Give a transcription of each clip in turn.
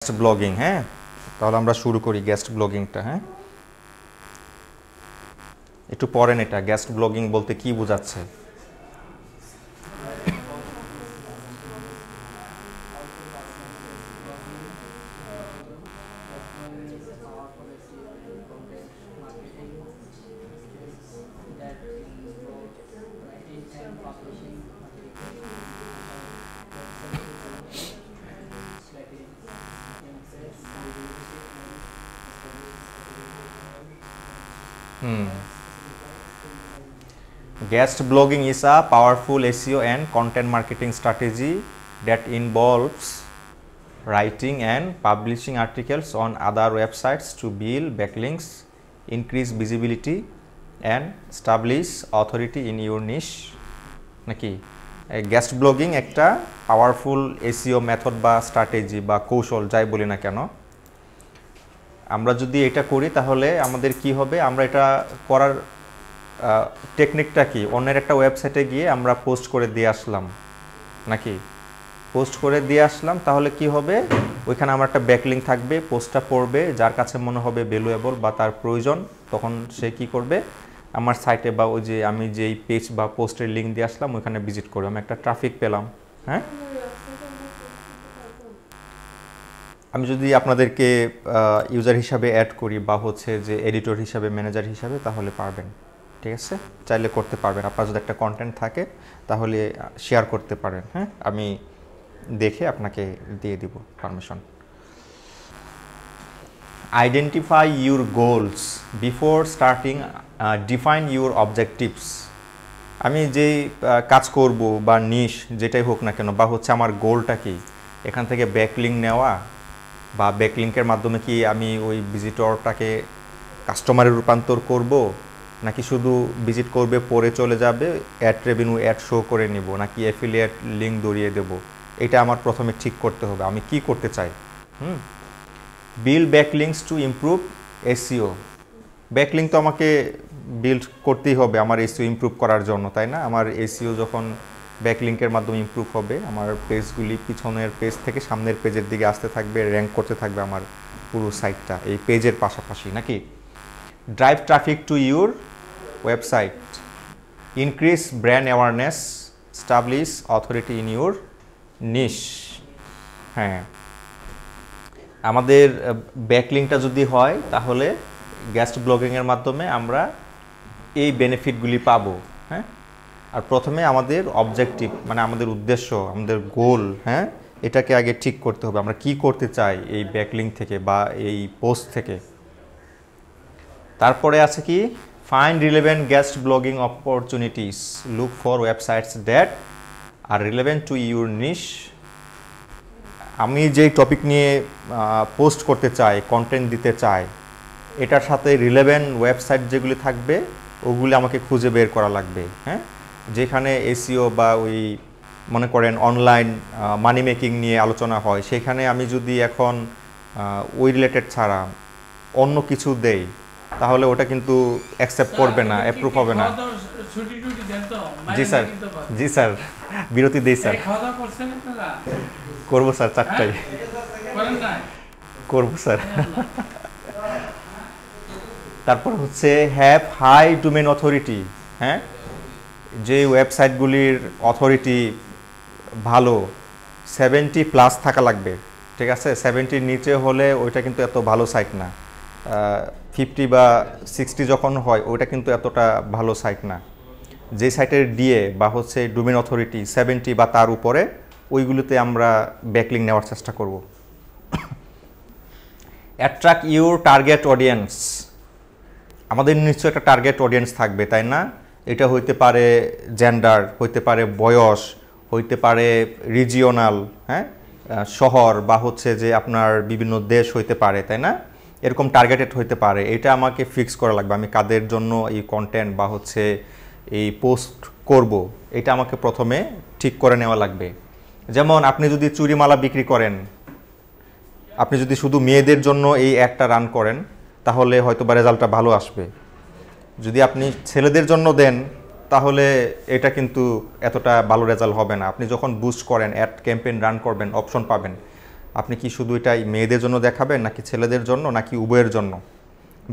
Guest blogging. হ্যাঁ, তাহলে আমরা শুরু করি গেস্ট ব্লগিংটা। হ্যাঁ, একটু পড়েন এটা গেস্ট ব্লগিং বলতে কি বোঝাচ্ছে। Guest blogging is a powerful SEO and content marketing strategy that involves writing and publishing articles on other websites to build backlinks, increase visibility, and establish authority in your niche. নাকি guest blogging একটা powerful SEO method বা strategy বা কৌশল যাই বলি না কেন, আমরা যদি এটা করি তাহলে আমাদের কি হবে, আমরা এটা করার টেকনিকটা কি, অন্যের একটা ওয়েবসাইটে গিয়ে আমরা পোস্ট করে দিয়ে আসলাম, নাকি পোস্ট করে দিয়ে আসলাম, তাহলে কি হবে, ওইখানে আমার একটা ব্যাকলিঙ্ক থাকবে, পোস্টটা পড়বে, যার কাছে মনে হবে ভ্যালুয়েবল বা তার প্রয়োজন, তখন সে কি করবে, আমার সাইটে বা ওই যে আমি যেই পেজ বা পোস্টের লিঙ্ক দিয়ে আসলাম ওইখানে ভিজিট করবে, আমি একটা ট্রাফিক পেলাম। হ্যাঁ, আমি যদি আপনাদেরকে ইউজার হিসাবে অ্যাড করি বা হচ্ছে যে এডিটর হিসাবে, ম্যানেজার হিসাবে, তাহলে পারবেন, ঠিক আছে, চাইলে করতে পারবেন। আপনার যদি একটা কন্টেন্ট থাকে তাহলে শেয়ার করতে পারেন। হ্যাঁ, আমি দেখে আপনাকে দিয়ে দিব permission. Identify your goals before starting, define your objectives. আমি যেই কাজ করব বা নিশ যেটাই হোক না কেন, বা হচ্ছে আমার গোলটা কি, এখান থেকে ব্যাকলিঙ্ক নেওয়া বা ব্যাকলিঙ্কের মাধ্যমে কি আমি ওই ভিজিটরটাকে কাস্টমারে রূপান্তর করব, নাকি শুধু ভিজিট করবে পরে চলে যাবে, অ্যাড রেভিনিউ অ্যাড শো করে নিব, নাকি অ্যাফিলিয়েট লিঙ্ক ধরিয়ে দেব, এটা আমার প্রথমে ঠিক করতে হবে আমি কি করতে চাই। Build backlinks to improve SEO. Backlink তো আমাকে বিল্ড করতেই হবে আমার এসইও ইমপ্রুভ করার জন্য, তাই না? আমার এসইও যখন ব্যাকলিঙ্কের মাধ্যমে ইমপ্রুভ হবে, আমার পেজগুলি পিছনের পেজ থেকে সামনের পেজের দিকে আসতে থাকবে, র্যাঙ্ক করতে থাকবে আমার পুরো সাইটটা এই পেজের পাশাপাশি, নাকি? Drive traffic to your website, increase brand awareness, establish authority in your niche. হ্যাঁ, আমাদের ব্যাকলিঙ্কটা যদি হয় তাহলে গেস্ট ব্লগিংয়ের মাধ্যমে আমরা এই বেনিফিটগুলি পাবো। হ্যাঁ, আর প্রথমে আমাদের অবজেক্টিভ মানে আমাদের উদ্দেশ্য, আমাদের গোল, হ্যাঁ, এটাকে আগে ঠিক করতে হবে, আমরা কি করতে চাই এই ব্যাকলিঙ্ক থেকে বা এই পোস্ট থেকে। তারপরে আছে কি, find relevant guest blogging opportunities, look for websites that are relevant to your niche. আমি যেই টপিক নিয়ে পোস্ট করতে চাই, কন্টেন্ট দিতে চাই, এটার সাথে রিলেভেন্ট ওয়েবসাইট যেগুলি থাকবে ওগুলি আমাকে খুঁজে বের করা লাগবে। হ্যাঁ, যেখানে এসইও বা ওই মনে করেন অনলাইন মানি মেকিং নিয়ে আলোচনা হয়, সেখানে আমি যদি এখন ওই রিলেটেড ছাড়া অন্য কিছু দেই তাহলে ওটা কিন্তু অ্যাকসেপ্ট করবে না, অ্যাপ্রুভ হবে না। জি স্যার, জি স্যার, বিরতি দিই স্যার। করবো স্যার, 4টায় করবো স্যার। তারপর হচ্ছে হ্যাভ হাই ডোমেইন অথরিটি। হ্যাঁ, যে ওয়েবসাইটগুলির অথরিটি ভালো 70+ থাকা লাগবে, ঠিক আছে? 70-র নিচে হলে ওইটা কিন্তু এত ভালো সাইট না, 50 বা 60 যখন হয় ওইটা কিন্তু এতটা ভালো সাইট না। যে সাইটের ডিএ বা হচ্ছে ডোমেইন অথরিটি 70 বা তার উপরে, ওইগুলোতে আমরা ব্যাকলিঙ্ক নেওয়ার চেষ্টা করব। Attract your target audience. আমাদের নিশ্চয়ই একটা টার্গেট অডিয়েন্স থাকবে, তাই না? এটা হইতে পারে জেন্ডার, হইতে পারে বয়স, হইতে পারে রিজিওনাল, হ্যাঁ, শহর, বা হচ্ছে যে আপনার বিভিন্ন দেশ হইতে পারে, তাই না? এরকম টার্গেটেড হইতে পারে। এটা আমাকে ফিক্স করা লাগবে, আমি কাদের জন্য এই কন্টেন্ট বা হচ্ছে এই পোস্ট করব, এটা আমাকে প্রথমে ঠিক করে নেওয়া লাগবে। যেমন আপনি যদি চুরিমালা বিক্রি করেন, আপনি যদি শুধু মেয়েদের জন্য এই অ্যাডটা রান করেন তাহলে হয়তো বা রেজাল্টটা ভালো আসবে। যদি আপনি ছেলেদের জন্য দেন তাহলে এটা কিন্তু এতটা ভালো রেজাল্ট হবে না। আপনি যখন বুস্ট করেন, অ্যাড ক্যাম্পেইন রান করবেন, অপশন পাবেন, আপনি কি শুধু এটা মেয়েদের জন্য দেখাবেন নাকি ছেলেদের জন্য নাকি উভয়ের জন্য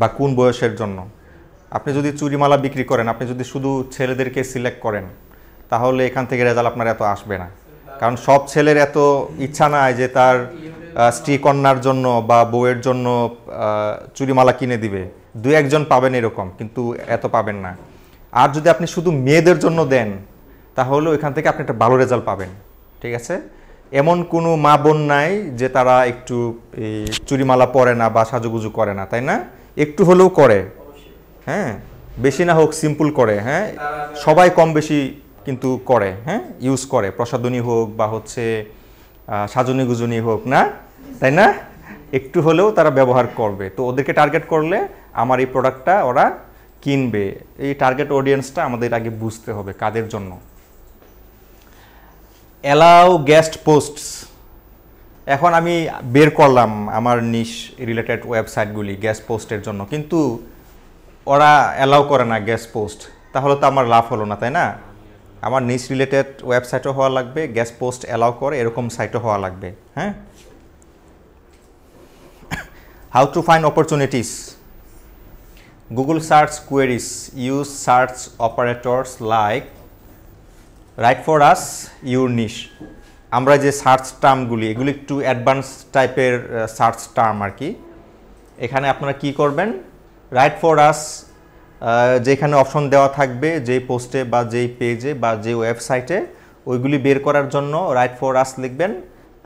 বা কোন বয়সের জন্য? আপনি যদি চুড়িমালা বিক্রি করেন, আপনি যদি শুধু ছেলেদেরকে সিলেক্ট করেন, তাহলে এখান থেকে রেজাল্ট আপনার এত আসবে না। কারণ সব ছেলের এত ইচ্ছা নাই যে তার স্ত্রী কন্যার জন্য বা বউয়ের জন্য চুড়িমালা কিনে দিবে। দু একজন পাবেন এরকম, কিন্তু এত পাবেন না। আর যদি আপনি শুধু মেয়েদের জন্য দেন, তাহলে ওইখান থেকে আপনি একটা ভালো রেজাল্ট পাবেন। ঠিক আছে? এমন কোনো মা বোন নাই যে তারা একটু এই চুড়িমালা পরে না বা সাজুগুজু করে না, তাই না? একটু হলেও করে, হ্যাঁ, বেশি না হোক সিম্পল করে, হ্যাঁ, সবাই কম বেশি কিন্তু করে, হ্যাঁ, ইউজ করে, প্রসাধনী হোক বা হচ্ছে সাজনী গুজনী হোক, না তাই না? একটু হলেও তারা ব্যবহার করবে। তো ওদেরকে টার্গেট করলে আমার এই প্রোডাক্টটা ওরা কিনবে। এই টার্গেট অডিয়েন্সটা আমাদের আগে বুঝতে হবে কাদের জন্য। Allow guest posts. এখন আমি বের করলাম আমার নিশ রিলেটেড ওয়েবসাইটগুলি গেস্ট পোস্টের জন্য, কিন্তু ওরা অ্যালাউ করে না গেস্ট পোস্ট। তাহলে তো আমার লাভ হলো না, তাই না? আমার নিশ রিলেটেড ওয়েবসাইটও হওয়া লাগবে, গেস্ট পোস্ট অ্যালাউ করে এরকম সাইটও হওয়া লাগবে, হ্যাঁ। How to find opportunities. Google search queries use search operators like write for us, your niche. আমরা যে সার্চ টার্মগুলি, এগুলি একটু অ্যাডভান্স টাইপের সার্চ টার্ম আর কি। এখানে আপনারা কি করবেন, রাইট ফর আস যেখানে অপশন দেওয়া থাকবে যেই পোস্টে বা যেই পেজে বা যে ওয়েবসাইটে, ওইগুলি বের করার জন্য রাইট ফর আস লিখবেন।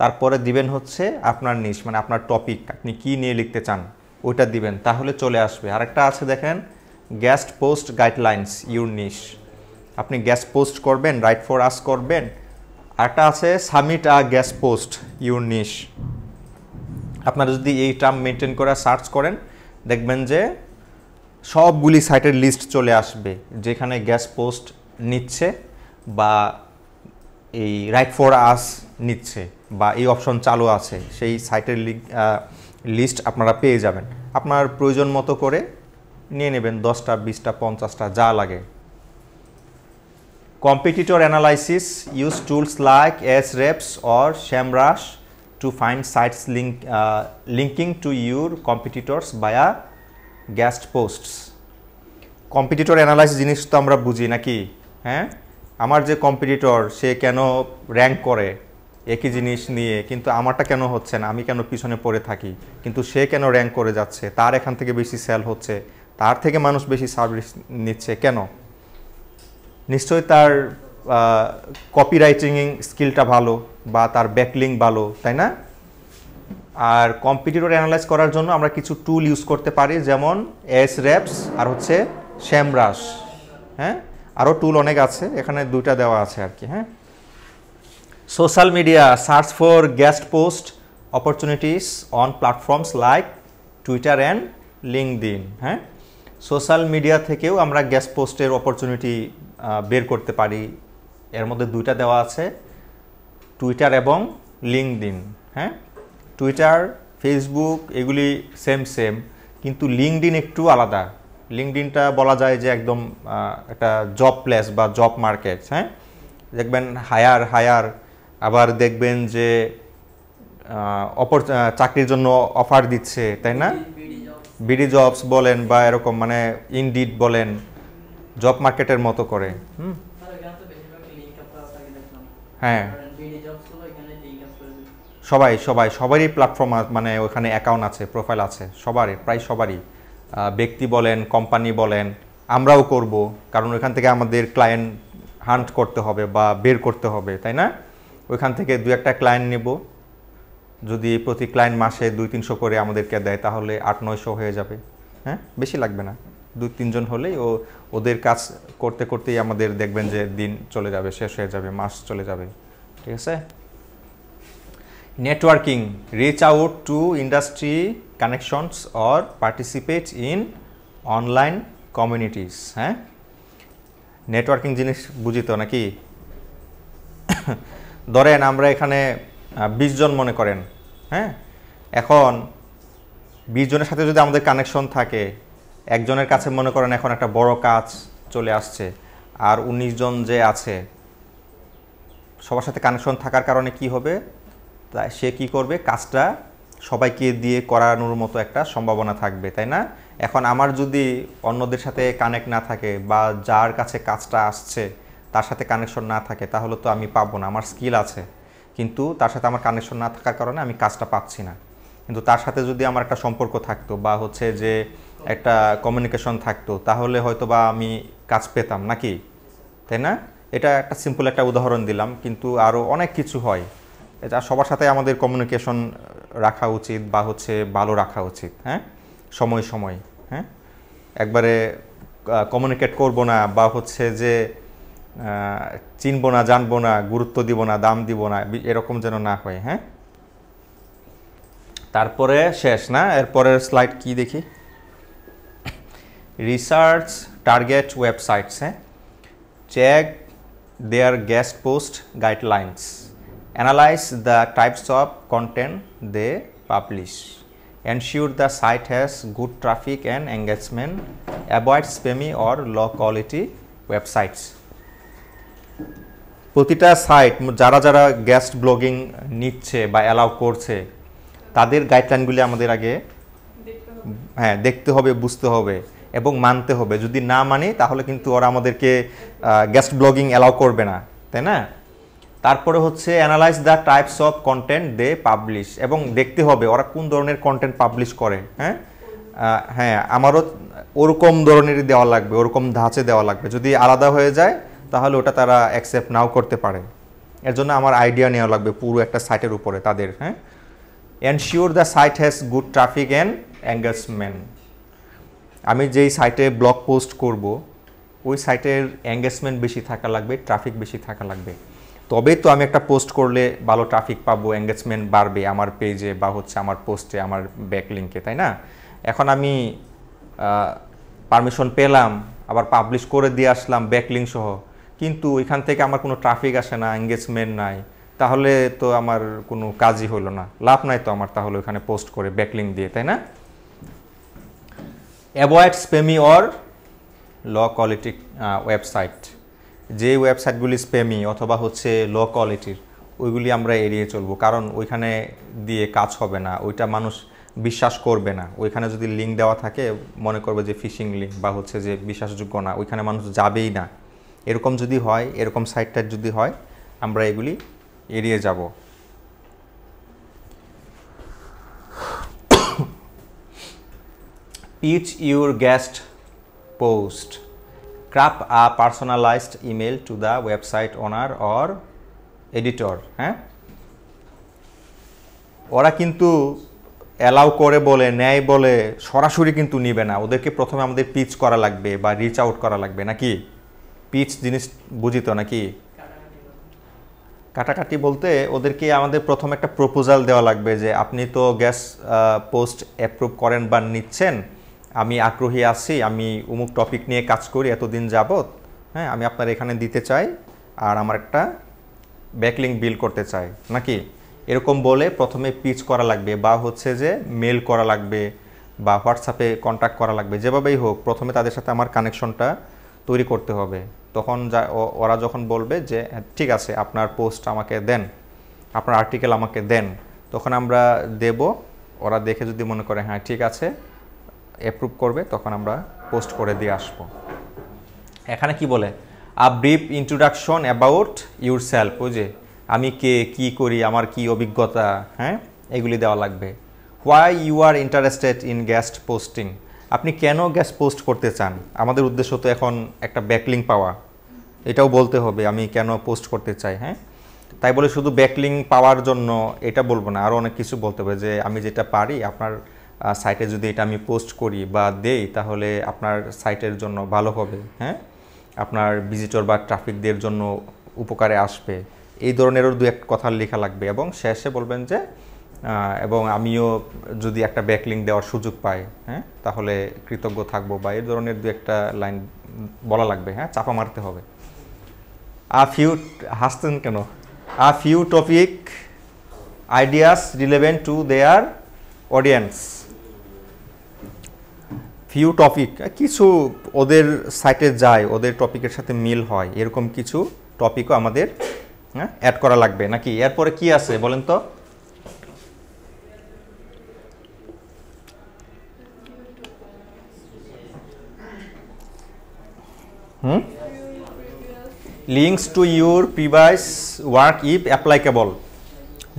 তারপরে দিবেন হচ্ছে আপনার নিশ, মানে আপনার টপিক, আপনি কি নিয়ে লিখতে চান ওইটা দিবেন, তাহলে চলে আসবে। আরেকটা আছে দেখেন, guest post guidelines your niche. আপনি গেস্ট পোস্ট করবেন, রাইট ফর আস করবেন। আরেকটা আছে submit a guest post your niche. আপনারা যদি এই টার্ম মেনটেন করে সার্চ করেন, দেখবেন যে সবগুলি সাইটের লিস্ট চলে আসবে যেখানে গেস্ট পোস্ট নিচ্ছে বা এই রাইট ফর আস নিচ্ছে বা এই অপশন চালু আছে, সেই সাইটের লিস্ট আপনারা পেয়ে যাবেন। আপনার প্রয়োজন মতো করে নিয়ে নেবেন, 10টা 20টা 50টা যা লাগে। Competitor analysis, use tools like Ahrefs or SEMrush to find sites linking to your competitors via guest posts. Competitor analysis জিনিস তো আমরা বুঝি নাকি, হ্যাঁ? আমার যে কম্পিটিটর সে কেন র্যাঙ্ক করে একই জিনিস নিয়ে, কিন্তু আমারটা কেন হচ্ছে না, আমি কেন পিছনে পড়ে থাকি, কিন্তু সে কেন র্যাঙ্ক করে যাচ্ছে, তার এখান থেকে বেশি সেল হচ্ছে, তার থেকে মানুষ বেশি সার্ভিস নিচ্ছে কেন? নিশ্চয়ই তার কপিরাইটিং স্কিলটা ভালো বা তার ব্যাকলিং ভালো, তাই না? আর কম্পিটিটর অ্যানালাইজ করার জন্য আমরা কিছু টুল ইউজ করতে পারি, যেমন Ahrefs আর হচ্ছে SEMrush, হ্যাঁ। আরও টুল অনেক আছে, এখানে দুইটা দেওয়া আছে আর কি, হ্যাঁ। Social media, search for guest post opportunities on platforms like Twitter and LinkedIn, হ্যাঁ। সোশ্যাল মিডিয়া থেকেও আমরা গেস্ট পোস্টের অপরচুনিটি বের করতে পারি। এর মধ্যে দুইটা দেওয়া আছে, টুইটার এবং লিঙ্কডইন, হ্যাঁ। টুইটার, ফেসবুক এগুলি সেম, কিন্তু লিঙ্কডইন একটু আলাদা। লিঙ্কডইনটা বলা যায় যে একদম একটা জব প্লেস বা জব মার্কেট, হ্যাঁ। দেখবেন হায়ার, আবার দেখবেন যে চাকরির জন্য অফার দিচ্ছে, তাই না? বিডি জবস বলেন বা এরকম, মানে ইনডিড বলেন, জব মার্কেটের মতো করে, হ্যাঁ। সবারই প্ল্যাটফর্ম, মানে ওখানে অ্যাকাউন্ট আছে, প্রোফাইল আছে সবারই, প্রায় সবারই, ব্যক্তি বলেন, কোম্পানি বলেন। আমরাও করব, কারণ ওইখান থেকে আমাদের ক্লায়েন্ট হান্ট করতে হবে বা বের করতে হবে, তাই না? ওইখান থেকে 2-1টা ক্লায়েন্ট নেব। যদি প্রতি ক্লায়েন্ট মাসে 200-300 করে আমাদেরকে দেয়, তাহলে 800-900 হয়ে যাবে, হ্যাঁ। বেশি লাগবে না, 2-3 জন হলেই ওদের কাজ করতে করতেই আমাদের দেখবেন যে দিন চলে যাবে, শেষ হয়ে যাবে, মাস চলে যাবে, ঠিক আছে? Networking, reach out to industry connections or participate in online communities, হ্যাঁ। নেটওয়ার্কিং জিনিস বুঝি তো নাকি? ধরেন আমরা এখানে 20 জন মনে করেন, হ্যাঁ। এখন 20 জনের সাথে যদি আমাদের কানেকশন থাকে, একজনের কাছে মনে করেন এখন একটা বড় কাজ চলে আসছে, আর 19 জন যে আছে সবার সাথে কানেকশন থাকার কারণে কি হবে, তা সে কি করবে, কাজটা সবাইকে দিয়ে করানোর মতো একটা সম্ভাবনা থাকবে, তাই না? এখন আমার যদি অন্যদের সাথে কানেক্ট না থাকে বা যার কাছে কাজটা আসছে তার সাথে কানেকশন না থাকে, তাহলে তো আমি পাবো না। আমার স্কিল আছে কিন্তু তার সাথে আমার কানেকশন না থাকার কারণে আমি কাজটা পাচ্ছি না। কিন্তু তার সাথে যদি আমার একটা সম্পর্ক থাকতো বা হচ্ছে যে একটা কমিউনিকেশন থাকতো, তাহলে হয়তো বা আমি কাজ পেতাম, নাকি? তাই না? এটা একটা সিম্পল একটা উদাহরণ দিলাম, কিন্তু আরও অনেক কিছু হয়। এটা সবার সাথে আমাদের কমিউনিকেশন রাখা উচিত বা হচ্ছে ভালো রাখা উচিত, হ্যাঁ, সময় সময়, হ্যাঁ। একবারে কমিউনিকেট করব না বা হচ্ছে যে চিনবো না, জানবো না, গুরুত্ব দিব না, দাম দিব না, এরকম যেন না হয়, হ্যাঁ। তারপরে শেষ না, এরপরের স্লাইড কি দেখি, রিসার্চ টার্গেট ওয়েবসাইটস, হ্যাঁ, check their guest post guidelines, analyze the types of content they publish, ensure the site has good traffic and engagement, avoid spammy or low quality websites. প্রতিটা সাইট যারা যারা guest blogging নিচ্ছে বা allow করছে তাদের গাইডলাইনগুলি আমাদের আগে হ্যাঁ দেখতে হবে, বুঝতে হবে এবং মানতে হবে। যদি না মানি তাহলে কিন্তু ওরা আমাদেরকে গেস্ট ব্লগিং অ্যালাউ করবে না, তাই না? তারপরে হচ্ছে analyse the types of content they publish, এবং দেখতে হবে ওরা কোন ধরনের কন্টেন্ট পাবলিশ করে। হ্যাঁ হ্যাঁ, আমারও ওরকম ধরনেরই দেওয়া লাগবে, ওরকম ধাঁচে দেওয়া লাগবে। যদি আলাদা হয়ে যায় তাহলে ওটা তারা অ্যাকসেপ্ট নাও করতে পারে। এর জন্য আমার আইডিয়া নেওয়া লাগবে পুরো একটা সাইটের উপরে তাদের। হ্যাঁ, ensure the site has good traffic and engagement. আমি যেই সাইটে ব্লগ পোস্ট করব ওই সাইটের এঙ্গেজমেন্ট বেশি থাকা লাগবে, ট্রাফিক বেশি থাকা লাগবে, তবেই তো আমি একটা পোস্ট করলে ভালো ট্রাফিক পাবো, এঙ্গেজমেন্ট বাড়বে আমার পেজে বা হচ্ছে আমার পোস্টে, আমার ব্যাকলিংকে, তাই না? এখন আমি পারমিশন পেলাম, আবার পাবলিশ করে দিয়ে আসলাম ব্যাকলিং সহ, কিন্তু এখান থেকে আমার কোনো ট্রাফিক আসে না, এঙ্গেজমেন্ট নাই, তাহলে তো আমার কোনো কাজই হলো না, লাভ নাই তো আমার তাহলে ওখানে পোস্ট করে ব্যাকলিং দিয়ে, তাই না? Avoid spammy or low quality website. যে ওয়েবসাইটগুলি স্প্যামি অথবা হচ্ছে লো কোয়ালিটির ওইগুলি আমরা এড়িয়ে চলবো, কারণ ওইখানে দিয়ে কাজ হবে না, ওইটা মানুষ বিশ্বাস করবে না। ওইখানে যদি লিঙ্ক দেওয়া থাকে মনে করবে যে ফিশিং লিঙ্ক বা হচ্ছে যে বিশ্বাসযোগ্য না, ওইখানে মানুষ যাবেই না। এরকম যদি হয়, এরকম সাইটটা যদি হয়, আমরা এগুলি এড়িয়ে যাব। Pitch your guest post, craft a personalized email to the website owner or editor. হ্যাঁ, ওরা কিন্তু অ্যালাউ করে বলে, নেয় বলে, সরাসরি কিন্তু নিবে না। ওদেরকে প্রথমে আমাদের পিচ করা লাগবে বা রিচ আউট করা লাগবে, নাকি? পিচ জিনিস বুঝি তো, নাকি? কাটাকাটি বলতে ওদেরকে আমাদের প্রথম একটা প্রপোজাল দেওয়া লাগবে যে আপনি তো গেস্ট পোস্ট অ্যাপ্রুভ করেন বা নিচ্ছেন, আমি আগ্রহী আছি, আমি অমুক টপিক নিয়ে কাজ করি এতদিন যাবত, হ্যাঁ, আমি আপনার এখানে দিতে চাই আর আমার একটা ব্যাকলিং বিল করতে চাই, নাকি? এরকম বলে প্রথমে পিচ করা লাগবে বা হচ্ছে যে মেল করা লাগবে বা হোয়াটসঅ্যাপে কন্ট্যাক্ট করা লাগবে, যেভাবেই হোক প্রথমে তাদের সাথে আমার কানেকশনটা তৈরি করতে হবে। তখন ওরা যখন বলবে যে ঠিক আছে আপনার পোস্ট আমাকে দেন, আপনার আর্টিকেল আমাকে দেন, তখন আমরা দেব। ওরা দেখে যদি মনে করে হ্যাঁ ঠিক আছে, অ্যাপ্রুভ করবে, তখন আমরা পোস্ট করে দিয়ে আসবো। এখানে কি বলে, a brief introduction about your self, ওই যে আমি কে, কি করি, আমার কি অভিজ্ঞতা, হ্যাঁ, এগুলি দেওয়া লাগবে। Why you are interested in guest posting, আপনি কেন গেস্ট পোস্ট করতে চান? আমাদের উদ্দেশ্য তো এখন একটা ব্যাকলিং পাওয়া, এটাও বলতে হবে আমি কেন পোস্ট করতে চাই। হ্যাঁ, তাই বলে শুধু ব্যাকলিং পাওয়ার জন্য এটা বলবো না, আরও অনেক কিছু বলতে হবে যে আমি যেটা পারি আপনার সাইটে যদি এটা আমি পোস্ট করি বা দেই তাহলে আপনার সাইটের জন্য ভালো হবে, হ্যাঁ, আপনার ভিজিটর বা ট্রাফিকদের জন্য উপকারে আসবে, এই ধরনেরও দু একটা কথা লেখা লাগবে। এবং শেষে বলবেন যে এবং আমিও যদি একটা ব্যাকলিং দেওয়ার সুযোগ পাই, হ্যাঁ, তাহলে কৃতজ্ঞ থাকবো, বা এই ধরনের দু একটা লাইন বলা লাগবে। হ্যাঁ, চাপা মারতে হবে। হাসতেন কেন? A few topic ideas relevant to their audience. Few topic, কিছু ওদের সাইটে যায়, ওদের টপিকের সাথে মিল হয়, এরকম কিছু টপিকও আমাদের অ্যাড করা লাগবে, নাকি? এরপরে কি আছে বলেন তো? Links to your previous work if applicable,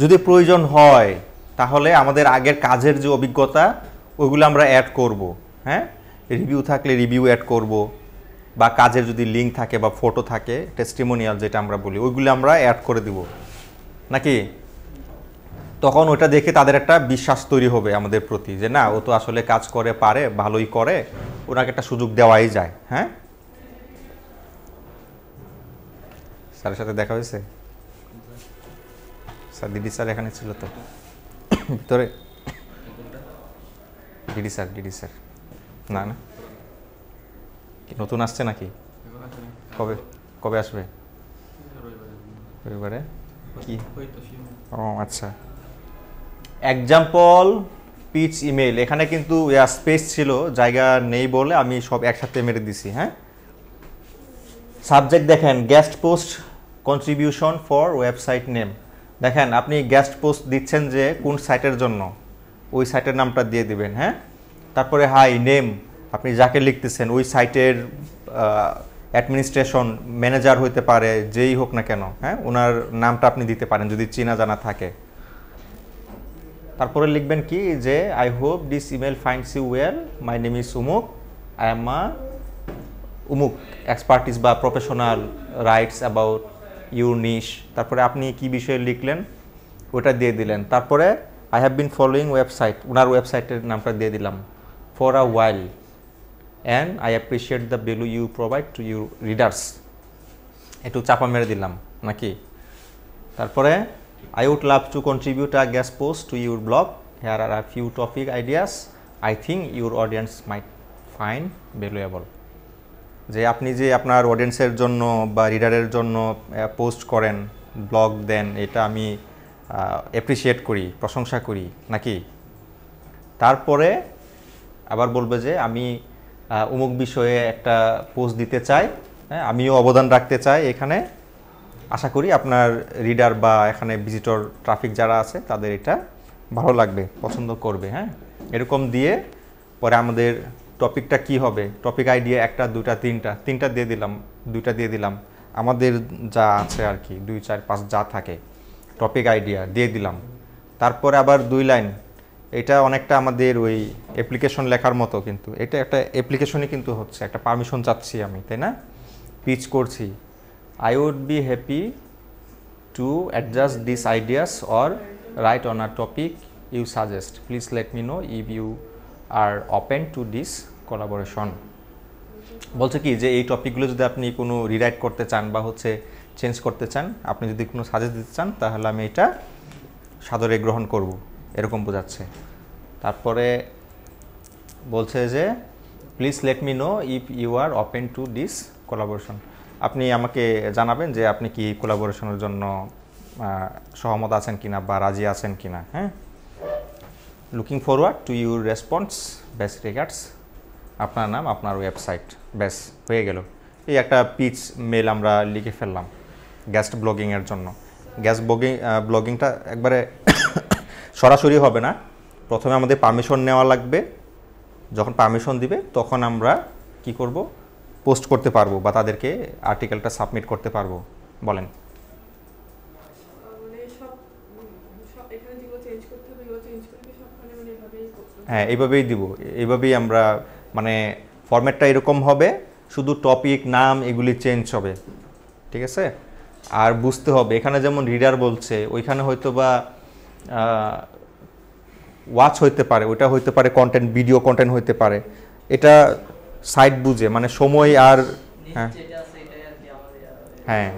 যদি প্রয়োজন হয় তাহলে আমাদের আগের কাজের যে অভিজ্ঞতা ওইগুলো আমরা অ্যাড করব। হ্যাঁ, রিভিউ থাকলে রিভিউ অ্যাড করব, বা কাজের যদি লিঙ্ক থাকে বা ফটো থাকে, টেস্টিমোনিয়াল যেটা আমরা বলি, ওইগুলো আমরা অ্যাড করে দিব নাকি। তখন ওটা দেখে তাদের একটা বিশ্বাস তৈরি হবে আমাদের প্রতি, যে না ও তো আসলে কাজ করে, পারে, ভালোই করে, ওনাকে একটা সুযোগ দেওয়াই যায়। হ্যাঁ, স্যারের সাথে দেখা হয়েছে? স্যার দিদি স্যার এখানে ছিল তো ভিতরে? ডিডি স্যার না না, কি নতুন আসছে নাকি? কবে কবে আসবে? রবিবারে। কি? ও আচ্ছা। এক্সাম্পল পিচ ইমেল, এখানে কিন্তু স্পেস ছিল, জায়গা নেই বলে আমি সব একসাথে মেরে দিছি। হ্যাঁ, সাবজেক্ট দেখেন, guest post contribution for website name. দেখেন আপনি গেস্ট পোস্ট দিচ্ছেন যে কোন সাইটের জন্য, ওই সাইটের নামটা দিয়ে দিবেন। হ্যাঁ, তারপরে হাই নেম, আপনি যাকে লিখতেছেন ওই সাইটের অ্যাডমিনিস্ট্রেশন ম্যানেজার হইতে পারে, যেই হোক না কেন, হ্যাঁ, ওনার নামটা আপনি দিতে পারেন যদি চেনা জানা থাকে। তারপরে লিখবেন কি, যে I hope this email finds you well, my name is উমুক, আই এম আ উমুক এক্সপার্টিস বা professional writes about your niche. তারপরে আপনি কি বিষয়ে লিখলেন ওটা দিয়ে দিলেন। তারপরে I have been following website, ওনার ওয়েবসাইটের নামটা দিয়ে দিলাম, for a while, and I appreciate the value you provide to your readers, একটু চাপা মেরে দিলাম নাকি। তারপরে I would love to contribute a guest post to your blog. Here are a few topic ideas I think your audience might find valuable. যে আপনি যে আপনার অডিয়েন্সের জন্য বা রিডারের জন্য পোস্ট করেন, ব্লগ দেন, এটা আমি অ্যাপ্রিসিয়েট করি, প্রশংসা করি নাকি। তারপরে আবার বলবে যে আমি অমুক বিষয়ে একটা পোস্ট দিতে চাই, হ্যাঁ, আমিও অবদান রাখতে চাই এখানে, আশা করি আপনার রিডার বা এখানে ভিজিটর ট্রাফিক যারা আছে তাদের এটা ভালো লাগবে, পছন্দ করবে। হ্যাঁ, এরকম দিয়ে পরে আমাদের টপিকটা কি হবে, টপিক আইডিয়া একটা, দুটা, তিনটা দিয়ে দিলাম, দুইটা দিয়ে দিলাম, আমাদের যা আছে আর কি 2, 4, 5 যা থাকে টপিক আইডিয়া দিয়ে দিলাম। তারপরে আবার 2 লাইন, এটা অনেকটা আমাদের ওই অ্যাপ্লিকেশন লেখার মতো, কিন্তু এটা একটা অ্যাপ্লিকেশনই কিন্তু হচ্ছে, একটা পারমিশন চাচ্ছি আমি, তাই না, পিচ করছি। I would be happy to adjust these ideas or write on a topic you suggest. Please let me know if you are open to this collaboration. বলছে কি যে এই টপিকগুলো যদি আপনি কোনো রিরাইট করতে চান বা হচ্ছে চেঞ্জ করতে চান, আপনি যদি কোনো সাজেস্ট দিতে চান, তাহলে আমি এটা সাদরে গ্রহণ করব, এরকম বোঝাচ্ছে। তারপরে বলছে যে please let me know if you are open to this collaboration, আপনি আমাকে জানাবেন যে আপনি কি কোলাবোরেশনের জন্য সহমত আছেন কিনা বা রাজি আছেন কিনা। হ্যাঁ, looking forward to your response, best regards, আপনার নাম, আপনার ওয়েবসাইট, ব্যাস হয়ে গেল। এই একটা পিচ মেল আমরা লিখে ফেললাম গেস্ট ব্লগিংয়ের জন্য। গেস্ট ব্লগিংটা একবারে সরাসরি হবে না, প্রথমে আমাদের পারমিশন নেওয়া লাগবে, যখন পারমিশন দিবে তখন আমরা কি করব, পোস্ট করতে পারবো বা তাদেরকে আর্টিকেলটা সাবমিট করতে পারবো। বলেন। হ্যাঁ, এইভাবেই দিব, এইভাবেই আমরা, মানে ফরম্যাটটা এরকম হবে, শুধু টপিক, নাম এগুলি চেঞ্জ হবে, ঠিক আছে। আর বুঝতে হবে এখানে যেমন রিডার বলছে, ওইখানে হয়তো বা ওয়াচ হইতে পারে, ওইটা হইতে পারে কন্টেন্ট, ভিডিও কন্টেন্ট হইতে পারে, এটা সাইট বুঝে, মানে সময় আর হ্যাঁ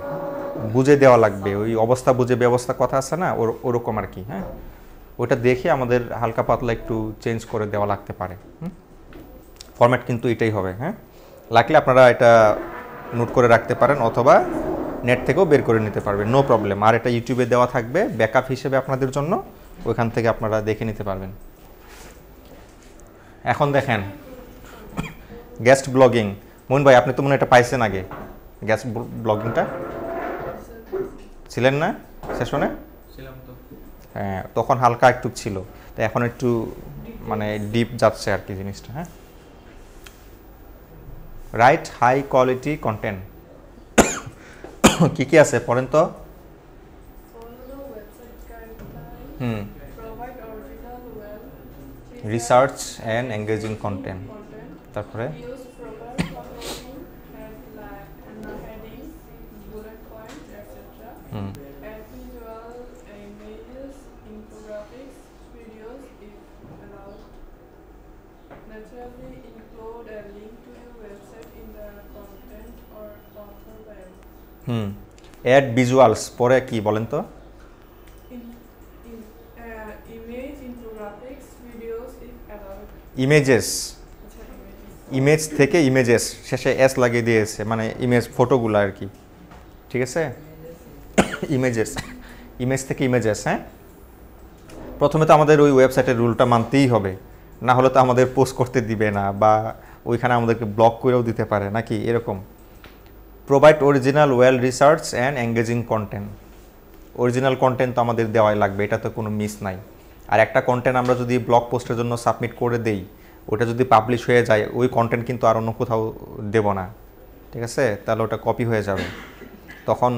বুঝে দেওয়া লাগবে, ওই অবস্থা বুঝে ব্যবস্থা কথা আছে না, ওরকম আর কি। হ্যাঁ, ওইটা দেখে আমাদের হালকা পাতলা একটু চেঞ্জ করে দেওয়া লাগতে পারে। ফরম্যাট কিন্তু এটাই হবে। হ্যাঁ, লাগলে আপনারা এটা নোট করে রাখতে পারেন অথবা নেট থেকেও বের করে নিতে পারবেন, নো প্রবলেম। আর এটা ইউটিউবে দেওয়া থাকবে ব্যাকআপ হিসেবে আপনাদের জন্য, ওইখান থেকে আপনারা দেখে নিতে পারবেন। এখন দেখেন গেস্ট ব্লগিং, মোহন ভাই আপনি তো মনে এটা পাইছেন আগে, গেস্ট ব্লগিংটা ছিলেন না সেশনে? হ্যাঁ, তখন হালকা একটু ছিল, তো এখন একটু মানে ডিপ যাচ্ছে আর কি জিনিসটা। হ্যাঁ, রাইট হাই কোয়ালিটি কন্টেন্ট। কি কি আছে পড়েন তো? হুম, রিসার্চ অ্যান্ড এঙ্গেজিং কন্টেন্ট, তারপরে হুম, হুম, অ্যাড ভিজুয়ালস পরে কি বলেন তো? ইমেজেস, ইমেজ থেকে ইমেজেস, শেষে এস লাগিয়ে দিয়েছে, মানে ইমেজ ফটোগুলো আর কি, ঠিক আছে? ইমেজেস, ইমেজ থেকে ইমেজেস। হ্যাঁ, প্রথমে তো আমাদের ওই ওয়েবসাইটের রুলটা মানতেই হবে, না হলে তো আমাদের পোস্ট করতে দিবে না, বা ওইখানে আমাদেরকে ব্লক করেও দিতে পারে নাকি এরকম। Provide original well research and engaging content, original content তো আমাদের দেওয়াই লাগবে, এটা তো কোনো মিস নাই। আর একটা কন্টেন্ট আমরা যদি ব্লগ পোস্টের জন্য সাবমিট করে দেই, ওটা যদি পাবলিশ হয়ে যায়, ওই কন্টেন্ট কিন্তু আর অন্য কোথাও দেব না, ঠিক আছে? তাহলে ওটা কপি হয়ে যাবে, তখন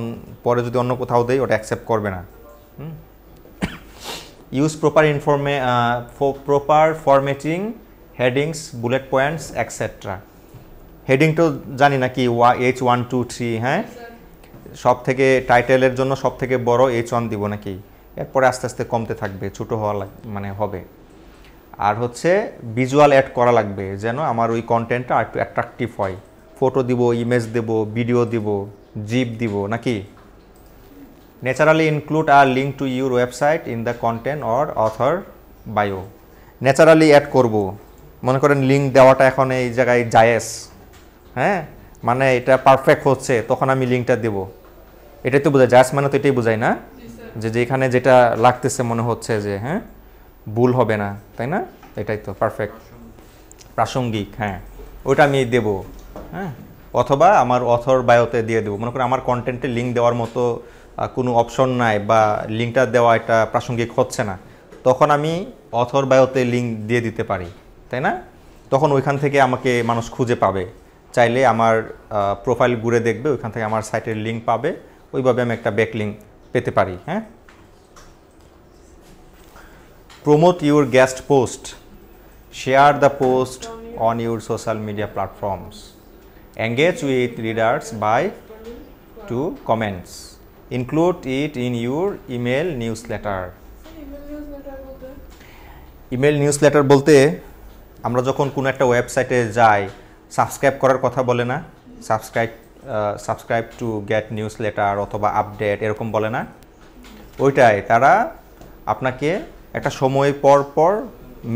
পরে যদি অন্য কোথাও দেই ওটা অ্যাকসেপ্ট করবে না। Use proper formatting, headings, bullet points etcetera. Heading তো জানি না কি H1 2 3, হ্যাঁ, সব থেকে টাইটেলের জন্য সব থেকে বড় H1 দিব নাকি, এরপরে আস্তে আস্তে কমতে থাকবে, ছোটো হওয়া মানে হবে। আর হচ্ছে ভিজুয়াল অ্যাড করা লাগবে, যেন আমার ওই কন্টেন্টটা একটু অ্যাট্রাকটিভ হয়। ফটো দিব, ইমেজ দেব, ভিডিও দিব, জিপ দিব নাকি। Naturally include our link to your website in the content or author bio. Naturally add করব, মনে করেন লিঙ্ক দেওয়াটা এখন এই জায়গায় জায়েজ, হ্যাঁ, মানে এটা পারফেক্ট হচ্ছে, তখন আমি লিঙ্কটা দেব, এটাই তো বোঝায় জায়েজ, মানে তো এটাই বোঝায় না, যে যেখানে যেটা লাগতেছে মনে হচ্ছে যে হ্যাঁ ভুল হবে না, তাই না? এটাই তো পারফেক্ট, প্রাসঙ্গিক, হ্যাঁ, ওইটা আমি দেব। হ্যাঁ, অথবা আমার অথর বায়োতে দিয়ে দেবো, মনে করেন আমার কন্টেন্টে লিঙ্ক দেওয়ার মতো কোনো অপশন নাই, বা লিঙ্কটা দেওয়া এটা প্রাসঙ্গিক হচ্ছে না, তখন আমি অথর বায়োতে লিঙ্ক দিয়ে দিতে পারি, তাই না? তখন ওইখান থেকে আমাকে মানুষ খুঁজে পাবে, চাইলে আমার প্রোফাইল ঘুরে দেখবে, ওইখান থেকে আমার সাইটের লিঙ্ক পাবে, ওইভাবে আমি একটা ব্যাক লিঙ্ক পেতে পারি। হ্যাঁ, promote your guest post, share the post on your social media platforms, engage with readers by to comments, include it in your email newsletter. Email newsletter বলতে আমরা যখন কোনো একটা ওয়েবসাইটে যাই, সাবস্ক্রাইব করার কথা বলে না, সাবস্ক্রাইব টু গেট নিউজলেটার অথবা আপডেট এরকম বলে না, ওইটাই তারা আপনাকে একটা সময় পর পর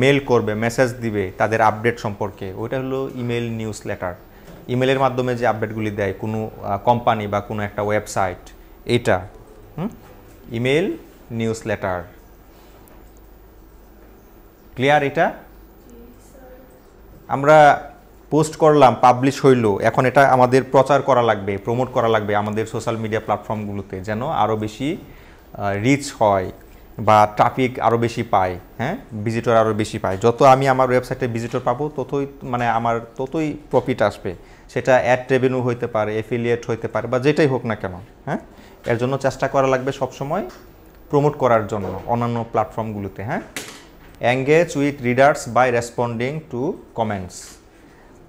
মেল করবে, মেসেজ দিবে তাদের আপডেট সম্পর্কে, ওইটা হলো ইমেল নিউজলেটার। ইমেলের মাধ্যমে যে আপডেটগুলি দেয় কোনো কোম্পানি বা কোনো একটা ওয়েবসাইট, এটা ইমেল নিউজলেটার। ক্লিয়ার? এটা আমরা পোস্ট করলাম, পাবলিশ হইল, এখন এটা আমাদের প্রচার করা লাগবে, প্রমোট করা লাগবে আমাদের সোশ্যাল মিডিয়া প্ল্যাটফর্মগুলোতে, যেন আরও বেশি রিচ হয় বা ট্রাফিক আরও বেশি পায়, হ্যাঁ, ভিজিটর আরও বেশি পায়। যত আমি আমার ওয়েবসাইটে ভিজিটর পাবো, ততই মানে আমার ততই প্রফিট আসবে, সেটা অ্যাড রেভিনিউ হইতে পারে, এফিলিয়েট হইতে পারে, বা যেটাই হোক না কেন। হ্যাঁ, এর জন্য চেষ্টা করা লাগবে সবসময় প্রমোট করার জন্য অন্যান্য প্ল্যাটফর্মগুলোতে। হ্যাঁ, engage with readers by responding to comments.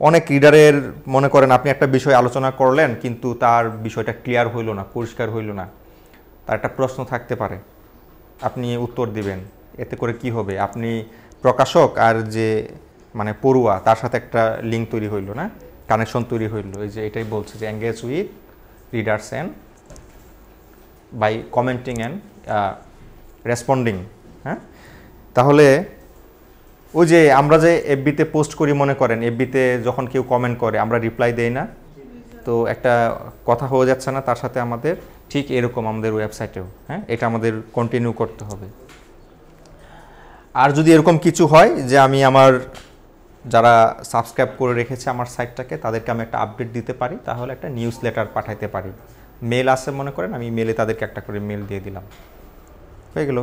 অনেক রিডারের মনে করেন আপনি একটা বিষয় আলোচনা করলেন, কিন্তু তার বিষয়টা ক্লিয়ার হইল না, পরিষ্কার হইল না, তার একটা প্রশ্ন থাকতে পারে, আপনি উত্তর দিবেন, এতে করে কি হবে, আপনি প্রকাশক আর যে মানে পড়ুয়া তার সাথে একটা লিঙ্ক তৈরি হইল না, কানেকশন তৈরি হইল। এই যে এটাই বলছে যে engage with readers and by commenting and responding. হ্যাঁ, তাহলে ওই যে আমরা যে এফবিতে পোস্ট করি, মনে করেন এফবিতে যখন কেউ কমেন্ট করে আমরা রিপ্লাই দেই না, তো একটা কথা হয়ে যাচ্ছে না তার সাথে আমাদের, ঠিক এরকম আমাদের ওয়েবসাইটেও। হ্যাঁ, এটা আমাদের কন্টিনিউ করতে হবে। আর যদি এরকম কিছু হয় যে আমি আমার যারা সাবস্ক্রাইব করে রেখেছে আমার সাইটটাকে, তাদেরকে আমি একটা আপডেট দিতে পারি, তাহলে একটা নিউজ লেটার পাঠাইতে পারি। মেল আছে মনে করেন, আমি মেলে তাদেরকে একটা করে মেল দিয়ে দিলাম, হয়ে গেল।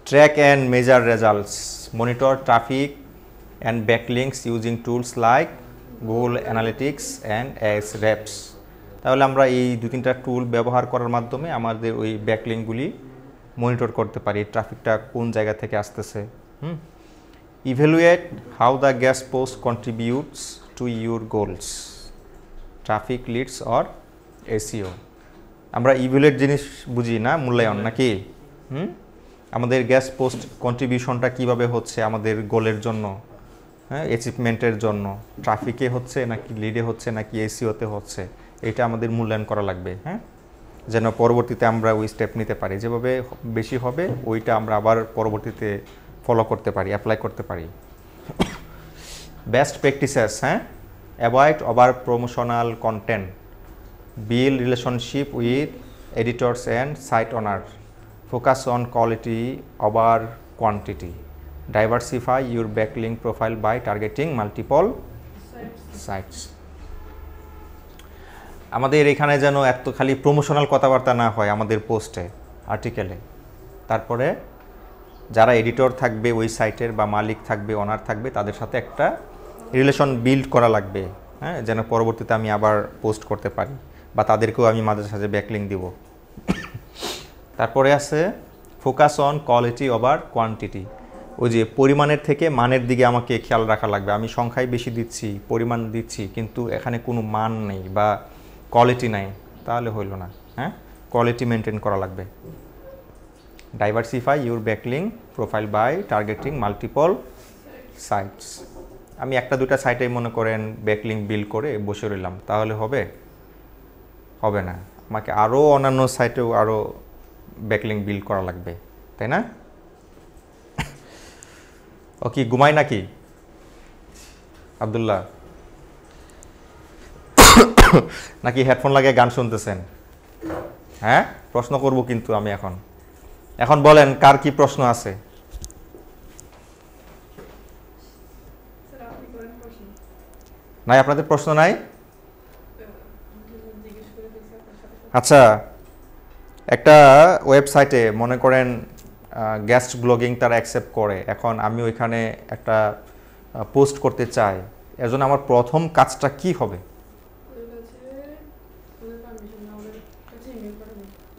Track and measure results, monitor traffic and backlinks using tools like Google Analytics and Ahrefs. তাহলে আমরা এই 2-3টা টুল ব্যবহার করার মাধ্যমে আমাদের ওই ব্যাকলিংকগুলি মনিটর করতে পারি, ট্রাফিকটা কোন জায়গা থেকে আসতেছে। Evaluate how the guest post contributes to your goals, traffic, leads or SEO. আমরা ইভ্যালুয়েট জিনিস বুঝি না, মূল্যায়ন নাকি? আমাদের গেস্ট পোস্ট কন্ট্রিবিউশনটা কিভাবে হচ্ছে আমাদের গোলের জন্য, হ্যাঁ, অ্যাচিভমেন্টের জন্য, ট্রাফিকে হচ্ছে নাকি লিডে হচ্ছে নাকি এসইওতে হচ্ছে, এটা আমাদের মূল্যায়ন করা লাগবে, হ্যাঁ, যেন পরবর্তীতে আমরা ওই স্টেপ নিতে পারি, যেভাবে বেশি হবে ওইটা আমরা আবার পরবর্তীতে ফলো করতে পারি, অ্যাপ্লাই করতে পারি। বেস্ট প্র্যাকটিসেস, হ্যাঁ, avoid over promotional content, build relationship with editors and site owners, focus on quality over quantity, diversify your backlink profile by targeting multiple sites. আমাদের এখানে যেন এত খালি প্রমোশনাল কথাবার্তা না হয় আমাদের পোস্টে, আর্টিকেলে। তারপরে যারা এডিটর থাকবে ওই সাইটের বা মালিক থাকবে, ওনার থাকবে, তাদের সাথে একটা রিলেশন বিল্ড করা লাগবে, হ্যাঁ, যেন পরবর্তীতে আমি আবার পোস্ট করতে পারি বা তাদেরকেও আমি মাঝে সাঝে ব্যাকলিং দিব। তারপরে আছে focus on quality over quantity, ওই যে পরিমাণের থেকে মানের দিকে আমাকে খেয়াল রাখা লাগবে। আমি সংখ্যায় বেশি দিচ্ছি, পরিমাণ দিচ্ছি, কিন্তু এখানে কোনো মান নেই বা কোয়ালিটি নাই, তাহলে হইল না, হ্যাঁ, কোয়ালিটি মেনটেন করা লাগবে। Diversify your backlink profile by targeting multiple sites. আমি একটা দুটা সাইটে মনে করেন ব্যাকলিং বিল্ড করে বসে রইলাম, তাহলে হবে? হবে না, আমাকে আরও অন্যান্য সাইটেও আরও ব্যাকলিং বিল্ড করা লাগবে, তাই না? ও কি ঘুমাই নাকি আব্দুল্লাহ? নাকি হেডফোন লাগিয়ে গান শুনতেছেন? হ্যাঁ, প্রশ্ন করব কিন্তু আমি এখন বলেন কার কি প্রশ্ন আছে? নাই, আপনাদের প্রশ্ন নাই? আচ্ছা, একটা ওয়েবসাইটে মনে করেন গেস্ট ব্লগিং তারা অ্যাকসেপ্ট করে, এখন আমি ওইখানে একটা পোস্ট করতে চাই, এর জন্য আমার প্রথম কাজটা কি হবে?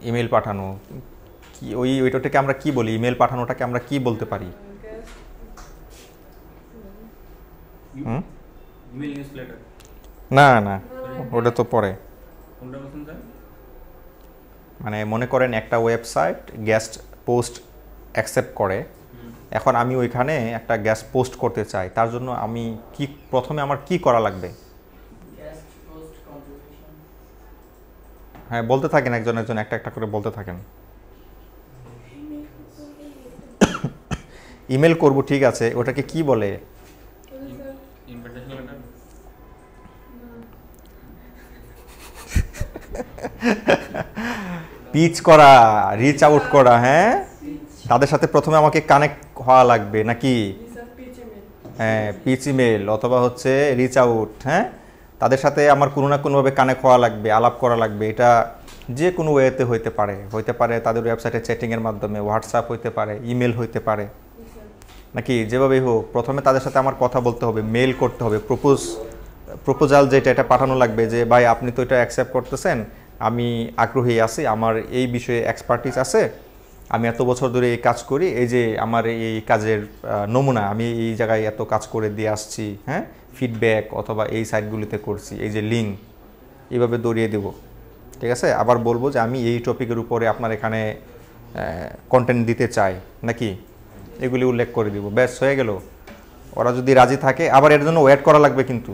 ইমেল পাঠানো। কি ওইটাকে আমরা কি বলি? ইমেল পাঠানোটাকে আমরা কি বলতে পারি? না না, ওটা তো পরে। মানে মনে করেন একটা ওয়েবসাইট গেস্ট পোস্ট অ্যাকসেপ্ট করে, এখন আমি ওইখানে একটা গেস্ট পোস্ট করতে চাই, তার জন্য আমি কি প্রথমে আমার কি করা লাগবে? হ্যাঁ, বলতে থাকেন, একজন একজন একটা একটা করে বলতে থাকেন। ইমেল করব, ঠিক আছে, ওটাকে কি বলে? পিচ করা, রিচ আউট করা, হ্যাঁ, তাদের সাথে প্রথমে আমাকে কানেক্ট হওয়া লাগবে নাকি? হ্যাঁ, পিচ ইমেল অথবা হচ্ছে রিচ আউট, হ্যাঁ, তাদের সাথে আমার কোনো না কোনোভাবে কানেক্ট হওয়া লাগবে, আলাপ করা লাগবে। এটা যে কোনো ওয়েতে হইতে পারে তাদের ওয়েবসাইটে চ্যাটিংয়ের মাধ্যমে, হোয়াটসঅ্যাপ হইতে পারে, ইমেল হইতে পারে, নাকি যেভাবেই হোক প্রথমে তাদের সাথে আমার কথা বলতে হবে, মেল করতে হবে, প্রপোজাল যেটা এটা পাঠানো লাগবে যে ভাই আপনি তো এটা অ্যাকসেপ্ট করতেছেন, আমি আগ্রহী আছি, আমার এই বিষয়ে এক্সপার্টিস আছে, আমি এত বছর ধরে এই কাজ করি, এই যে আমার এই কাজের নমুনা, আমি এই জায়গায় এত কাজ করে দিয়ে আসছি, হ্যাঁ, ফিডব্যাক অথবা এই সাইটগুলিতে করছি, এই যে লিঙ্ক, এইভাবে দৌড়িয়ে দেব, ঠিক আছে। আবার বলবো যে আমি এই টপিকের উপরে আপনার এখানে কন্টেন্ট দিতে চাই নাকি, এগুলি উল্লেখ করে দিব, ব্যাস হয়ে গেল। ওরা যদি রাজি থাকে, আবার এর জন্য ওয়েট করা লাগবে, কিন্তু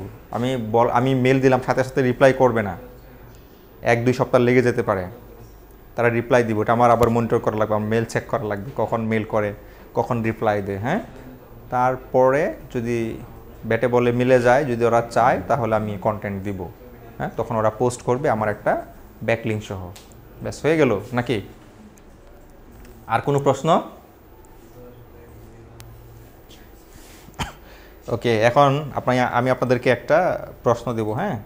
আমি মেল দিলাম সাথে সাথে রিপ্লাই করবে না, 1-2 সপ্তাহ লেগে যেতে পারে, তারা রিপ্লাই দিব, এটা আমার আবার মনিটর করা লাগবে, আমার মেল চেক করা লাগবে, কখন মেল করে কখন রিপ্লাই দেয়, হ্যাঁ। তারপরে যদি ব্যাটে বলে মিলে যায়, যদি ওরা চায় তাহলে আমি কন্টেন্ট দিব, হ্যাঁ, তখন ওরা পোস্ট করবে আমার একটা ব্যাকলিঙ্ক সহ, ব্যাস হয়ে গেল নাকি? আর কোনো প্রশ্ন? ওকে, এখন আমি আপনাদেরকে একটা প্রশ্ন দেব, হ্যাঁ।